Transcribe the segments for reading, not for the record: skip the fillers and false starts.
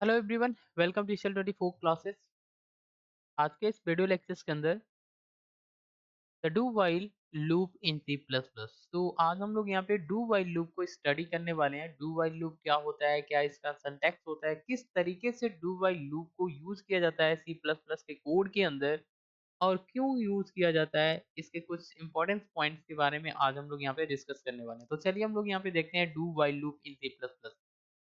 Hello everyone, welcome to ईशल 24 classes. आज के इस वीडियो लेक्चर्स के अंदर the do while loop in C plus plus. तो आज हम लोग यहाँ पे डू वाइल लूप को स्टडी करने वाले हैं। डू वाइल लूप क्या होता है, क्या इसका सिंटैक्स होता है, किस तरीके से डू वाइल लूप को यूज किया जाता है सी प्लस प्लस के कोड के अंदर, और क्यों यूज किया जाता है, इसके कुछ इंपॉर्टेंट पॉइंट्स के बारे में आज हम लोग यहाँ पे डिस्कस करने वाले हैं। तो चलिए हम लोग यहाँ पे देखते हैं do while loop in C plus plus.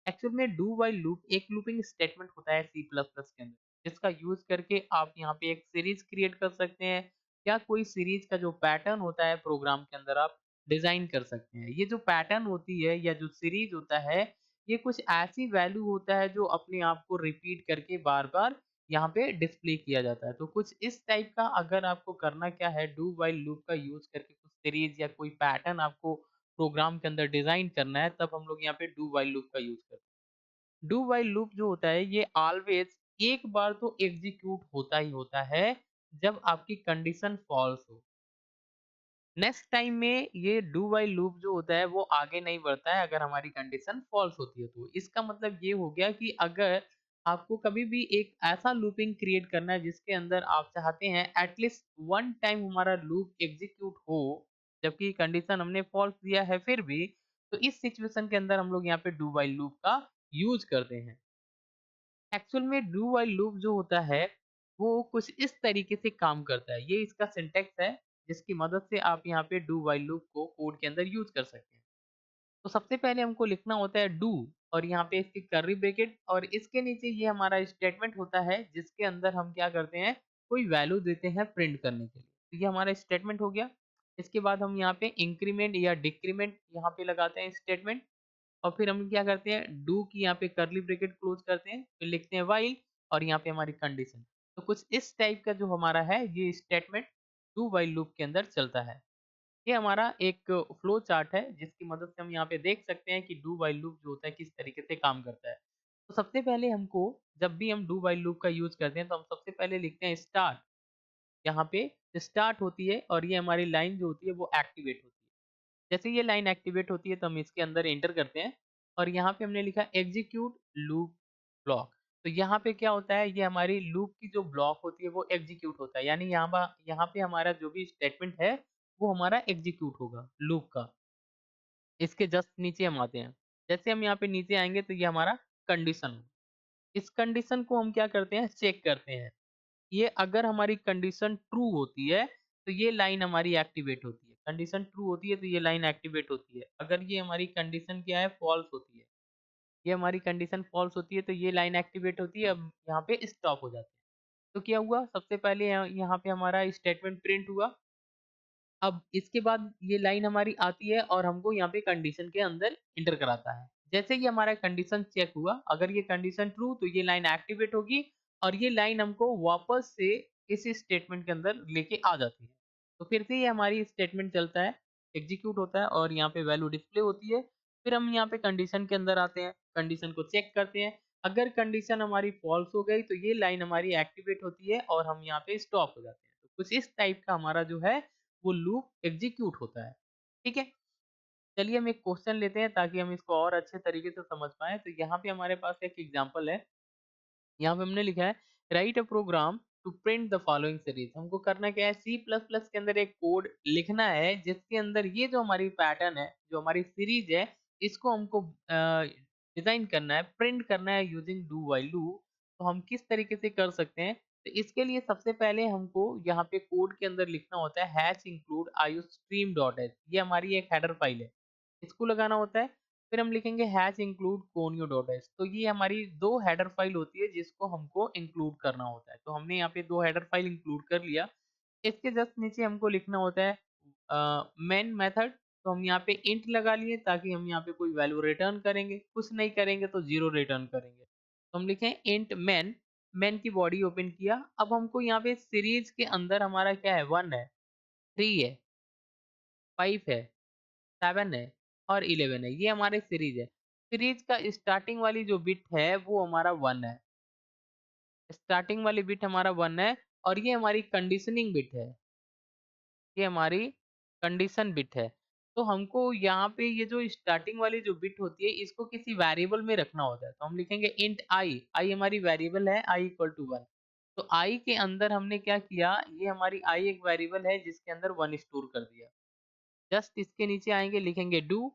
Actual में डू वाइल लूप एक लूपिंग स्टेटमेंट होता है सी प्लस प्लस के अंदर, जिसका यूज करके आप यहाँ पे एक सीरीज क्रिएट कर सकते हैं, या कोई सीरीज का जो पैटर्न होता है प्रोग्राम के अंदर आप डिजाइन कर सकते हैं। ये जो पैटर्न होती है या जो सीरीज होता है, ये कुछ ऐसी वैल्यू होता है जो अपने आप को रिपीट करके बार बार यहाँ पे डिस्प्ले किया जाता है। तो कुछ इस टाइप का अगर आपको करना क्या है, डू वाइल लूप का यूज करके कुछ सीरीज या कोई पैटर्न आपको प्रोग्राम के अंदर डिजाइन करना है, तब हम लोग यहाँ पे डू वाइल लूप का यूज करते हैं। डू वाइल लूप जो होता है ये ऑलवेज एक बार तो एग्जीक्यूट होता ही होता है जब आपकी कंडीशन फॉल्स हो। नेक्स्ट टाइम में ये डू वाइल लूप जो होता है वो आगे नहीं बढ़ता है अगर हमारी कंडीशन फॉल्स होती है। तो इसका मतलब ये हो गया कि अगर आपको कभी भी एक ऐसा लूपिंग क्रिएट करना है जिसके अंदर आप चाहते हैं एटलीस्ट वन टाइम हमारा लूप एग्जीक्यूट हो, जबकि कंडीशन हमने फॉल्स दिया है फिर भी, तो इस सिचुएशन के अंदर हम लोग यहाँ पे डू वाइल लूप का यूज करते हैं। एक्चुअल में डू व्हाइल लूप जो होता है वो कुछ इस तरीके से काम करता है। ये इसका सिंटैक्स है जिसकी मदद से आप यहाँ पे डू व्हाइल लूप को कोड के अंदर यूज कर सकते हैं। तो सबसे पहले हमको लिखना होता है डू, और यहाँ पे इसकी कर्ली ब्रैकेट, और इसके नीचे ये हमारा स्टेटमेंट होता है जिसके अंदर हम क्या करते हैं, कोई वैल्यू देते हैं प्रिंट करने के लिए। तो ये हमारा स्टेटमेंट हो गया। इसके बाद हम यहाँ पे इंक्रीमेंट या डिक्रीमेंट यहाँ पे लगाते हैं स्टेटमेंट, और फिर हम क्या करते हैं, डू की यहाँ पे कर्ली ब्रैकेट क्लोज करते हैं, फिर लिखते हैं व्हाइल, और यहाँ पे हमारी कंडीशन। तो कुछ इस टाइप का जो हमारा है ये स्टेटमेंट डू व्हाइल लूप के अंदर चलता है। ये हमारा एक फ्लो चार्ट है जिसकी मदद से हम यहाँ पे देख सकते हैं कि डू व्हाइल लूप जो होता है किस तरीके से काम करता है। तो सबसे पहले हमको, जब भी हम डू व्हाइल लूप का यूज करते हैं तो हम सबसे पहले लिखते हैं स्टार्ट। यहाँ पे स्टार्ट होती है और ये हमारी लाइन जो होती है वो एक्टिवेट होती है। जैसे ये लाइन एक्टिवेट होती है तो हम इसके अंदर एंटर करते हैं, और यहाँ पे हमने लिखा एग्जीक्यूट लूप ब्लॉक। तो यहाँ पे क्या होता है, ये हमारी लूप की जो ब्लॉक होती है वो एग्जीक्यूट होता है, यानी यहाँ पे हमारा जो भी स्टेटमेंट है वो हमारा एग्जीक्यूट होगा लूप का। इसके जस्ट नीचे हम आते हैं। जैसे हम यहाँ पे नीचे आएंगे तो ये हमारा कंडीशन। इस कंडीशन को हम क्या करते हैं, चेक करते हैं। ये अगर हमारी कंडीशन ट्रू होती है तो ये लाइन हमारी एक्टिवेट होती है। कंडीशन ट्रू होती है तो ये लाइन एक्टिवेट होती है। अगर ये हमारी कंडीशन क्या है, फॉल्स होती है, ये हमारी कंडीशन फॉल्स होती है तो ये लाइन एक्टिवेट होती है, अब यहाँ पे स्टॉप हो जाती है। तो क्या हुआ, सबसे पहले यहाँ पे हमारा स्टेटमेंट प्रिंट हुआ। अब इसके बाद ये लाइन हमारी आती है और हमको यहाँ पे कंडीशन के अंदर इंटर कराता है। जैसे कि हमारा कंडीशन चेक हुआ, अगर ये कंडीशन ट्रू तो ये लाइन एक्टिवेट होगी, और ये लाइन हमको वापस से इस स्टेटमेंट के अंदर लेके आ जाती है। तो फिर से ये हमारी स्टेटमेंट चलता है, एग्जीक्यूट होता है, और यहाँ पे वैल्यू डिस्प्ले होती है। फिर हम यहाँ पे कंडीशन के अंदर आते हैं, कंडीशन को चेक करते हैं। अगर कंडीशन हमारी फॉल्स हो गई तो ये लाइन हमारी एक्टिवेट होती है और हम यहाँ पे स्टॉप हो जाते हैं। तो कुछ इस टाइप का हमारा जो है वो लूप एग्जीक्यूट होता है। ठीक है, चलिए हम एक क्वेश्चन लेते हैं ताकि हम इसको और अच्छे तरीके से समझ पाए। तो यहाँ पे हमारे पास एक एग्जांपल है। यहाँ पे हमने लिखा है write a program to print the following series. हमको करना क्या है, सी प्लस प्लस के अंदर एक कोड लिखना है जिसके अंदर ये जो हमारी पैटर्न है, जो हमारी सीरीज है, इसको हमको डिजाइन करना है, प्रिंट करना है यूजिंग डू व्हाइल लूप। तो हम किस तरीके से कर सकते हैं, तो इसके लिए सबसे पहले हमको यहाँ पे कोड के अंदर लिखना होता है hash include iostream dot H. ये हमारी एक हेडर फाइल है, इसको लगाना होता है। फिर हम लिखेंगे hash include conio dot H. तो ये हमारी दो हेडर फाइल होती है जिसको हमको इंक्लूड करना होता है। तो हमने यहाँ पे दो हेडर फाइल इंक्लूड कर लिया। इसके जस्ट नीचे हमको लिखना होता है मेन मेथड। तो हम यहाँ पे इंट लगा लिए ताकि हम यहाँ पे कोई वैल्यू रिटर्न करेंगे, कुछ नहीं करेंगे तो जीरो रिटर्न करेंगे। तो हम लिखें इंट मैन, मैन की बॉडी ओपन किया। अब हमको यहाँ पे सीरीज के अंदर हमारा क्या है, 1 है, 3 है, 5 है, 7 है और 11 है। ये हमारे सीरीज है। सीरीज का स्टार्टिंग वाली जो बिट है वो हमारा 1 है। स्टार्टिंग वाली बिट हमारा 1 है, और ये हमारी कंडीशनिंग बिट है, ये हमारी कंडीशन बिट है। तो हमको यहाँ पे ये जो स्टार्टिंग वाली जो बिट होती है इसको किसी वेरिएबल में रखना होता है, तो हम लिखेंगे इंट आई, आई हमारी वेरिएबल है, आई इक्वल टू 1। तो आई के अंदर हमने क्या किया, ये हमारी आई एक वेरिएबल है जिसके अंदर 1 स्टोर कर दिया। जस्ट इसके नीचे आएंगे, लिखेंगे डू,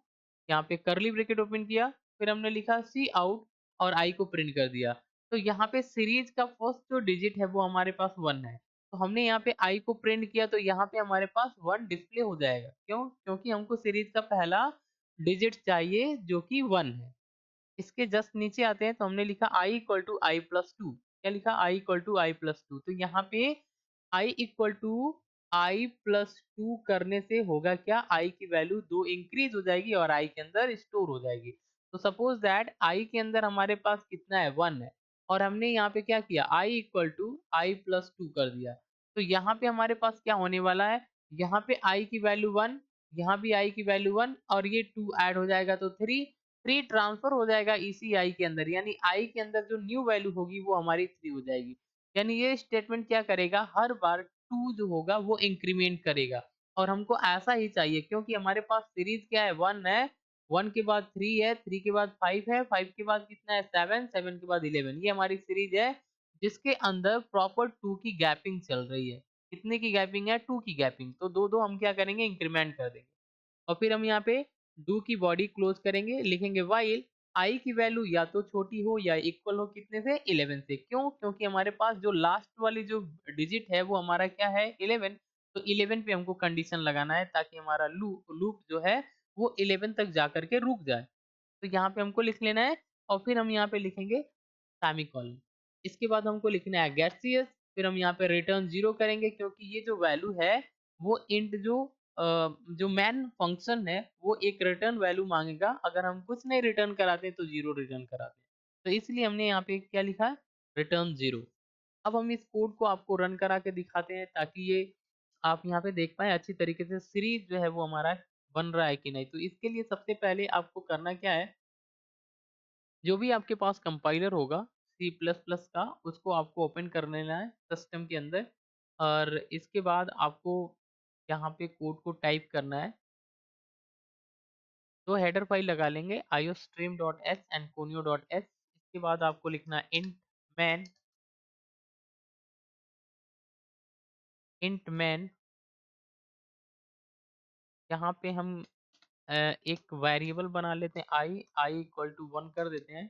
यहाँ पे करली ब्रैकेट ओपन किया, फिर हमने लिखा सी आउट और आई को प्रिंट कर दिया। तो यहाँ पे सीरीज का फर्स्ट जो डिजिट है वो हमारे पास 1 है, तो हमने यहाँ पे आई को प्रिंट किया तो यहाँ पे हमारे पास 1 डिस्प्ले हो जाएगा। क्यों? क्योंकि हमको सीरीज का पहला डिजिट चाहिए जो कि 1 है। इसके जस्ट नीचे आते हैं तो हमने लिखा I equal to I plus two. क्या लिखा? I equal to I plus two. तो यहाँ पे I equal to I plus two करने से होगा क्या, आई की वैल्यू 2 इंक्रीज हो जाएगी और आई के अंदर स्टोर हो जाएगी। तो सपोज दैट आई के अंदर हमारे पास कितना है, 1 है, और हमने यहाँ पे क्या किया, I equal to I plus two कर दिया। तो यहाँ पे हमारे पास क्या होने वाला है, यहाँ पे आई की वैल्यू 1, यहाँ भी आई की वैल्यू 1 और ये 2 ऐड हो जाएगा तो 3, 3 ट्रांसफर हो जाएगा इसी आई के अंदर, यानी आई के अंदर जो न्यू वैल्यू होगी वो हमारी 3 हो जाएगी। यानी ये स्टेटमेंट क्या करेगा, हर बार 2 जो होगा वो इंक्रीमेंट करेगा, और हमको ऐसा ही चाहिए क्योंकि हमारे पास सीरीज क्या है, 1 है, 1 के बाद 3 है, 3 के बाद 5 है, 5 के बाद कितना है, 7, 7 के बाद 11। ये हमारी सीरीज है जिसके अंदर प्रॉपर 2 की गैपिंग चल रही है। कितने की गैपिंग है, 2 की गैपिंग। तो दो दो हम क्या करेंगे, इंक्रीमेंट कर देंगे। और फिर हम यहाँ पे डू की बॉडी क्लोज करेंगे, लिखेंगे व्हाइल आई की वैल्यू या तो छोटी हो या इक्वल हो कितने से, 11 से। क्यों? क्योंकि हमारे पास जो लास्ट वाली जो डिजिट है वो हमारा क्या है, 11। तो 11 पे हमको कंडीशन लगाना है ताकि हमारा लूप जो है वो 11 तक जा करके रुक जाए। तो यहाँ पे हमको लिख लेना है और फिर हम यहाँ पे लिखेंगे सेमीकोलन। इसके बाद हमको लिखना है गेट सीएस, फिर हम यहाँ पे रिटर्न 0 करेंगे क्योंकि ये जो वैल्यू है वो इंट जो मैन फंक्शन है वो एक रिटर्न वैल्यू मांगेगा, अगर हम कुछ नहीं रिटर्न कराते तो 0 रिटर्न कराते हैं। तो इसलिए हमने यहाँ पे क्या लिखा है, रिटर्न 0। अब हम इस कोड को आपको रन करा के दिखाते हैं ताकि ये आप यहाँ पे देख पाए अच्छी तरीके से सीरीज जो है वो हमारा बन रहा है कि नहीं। तो इसके लिए सबसे पहले आपको करना क्या है, जो भी आपके पास कंपाइलर होगा सी प्लस प्लस का उसको आपको ओपन कर लेना है सिस्टम के अंदर, और इसके बाद आपको यहाँ पे कोड को टाइप करना है। तो हेडर फाइल लगा लेंगे iostream.h एंड conio.h। इसके बाद आपको लिखना है इंट मैन। यहाँ पे हम एक वेरिएबल बना लेते हैं आई इक्वल टू 1 कर देते हैं।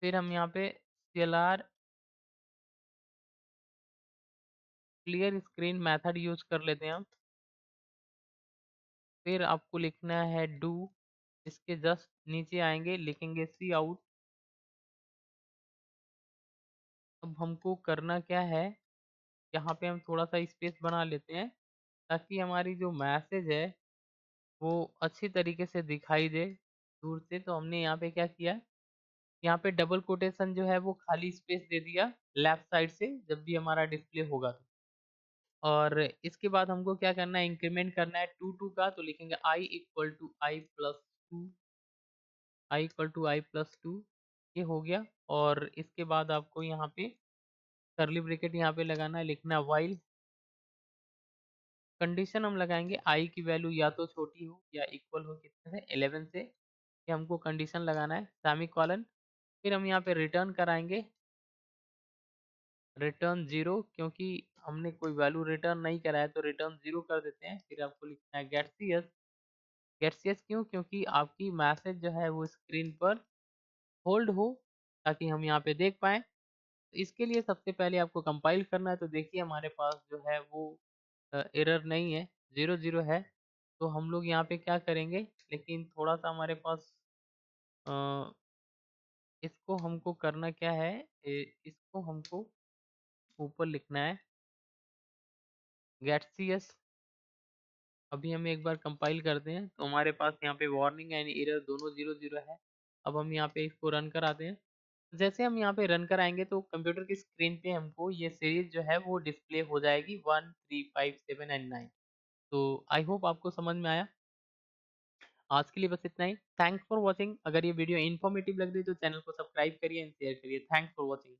फिर हम यहाँ पे clr clear screen method use कर लेते हैं हम। फिर आपको लिखना है डू, इसके जस्ट नीचे आएंगे, लिखेंगे सी आउट। अब हमको करना क्या है, यहाँ पे हम थोड़ा सा स्पेस बना लेते हैं ताकि हमारी जो मैसेज है वो अच्छी तरीके से दिखाई दे दूर से। तो हमने यहाँ पे क्या किया, यहाँ पे डबल कोटेशन जो है वो खाली स्पेस दे दिया लेफ्ट साइड से जब भी हमारा डिस्प्ले होगा तो। और इसके बाद हमको क्या करना है, इंक्रीमेंट करना है टू टू का, तो लिखेंगे I equal to I plus two, I equal to I plus two. ये हो गया। और इसके बाद आपको यहाँ पे करली ब्रैकेट यहाँ पे लगाना है, लिखना व्हाइल कंडीशन हम लगाएंगे आई की वैल्यू या तो छोटी हो या इक्वल हो कितने से, 11 से। ये हमको कंडीशन लगाना है, सेमी कॉलन। फिर हम यहाँ पे रिटर्न कराएंगे रिटर्न 0, क्योंकि हमने कोई वैल्यू रिटर्न नहीं करा है तो रिटर्न 0 कर देते हैं। फिर आपको लिखना है get C S. Get C S क्यों, क्योंकि आपकी मैसेज जो है वो स्क्रीन पर होल्ड हो ताकि हम यहाँ पे देख पाएँ। तो इसके लिए सबसे पहले आपको कंपाइल करना है, तो देखिए हमारे पास जो है वो एरर नहीं है, 0 है। तो हम लोग यहाँ पे क्या करेंगे, लेकिन थोड़ा सा हमारे पास अ, इसको हमको करना क्या है, इसको हमको ऊपर लिखना है गेट सी एस। अभी हम एक बार कंपाइल करते हैं तो हमारे पास यहाँ पे वार्निंग एंड एरर दोनों 0 है। अब हम यहाँ पे इसको रन कराते हैं। जैसे हम यहाँ पे रन कराएंगे तो कंप्यूटर की स्क्रीन पे हमको ये सीरीज जो है वो डिस्प्ले हो जाएगी 1, 3, 5, 7 एंड 9। तो आई होप आपको समझ में आया। आज के लिए बस इतना ही। Thanks for watching. अगर ये वीडियो इन्फॉर्मेटिव लग रही है तो चैनल को सब्सक्राइब करिए एंड शेयर करिए। Thanks for watching.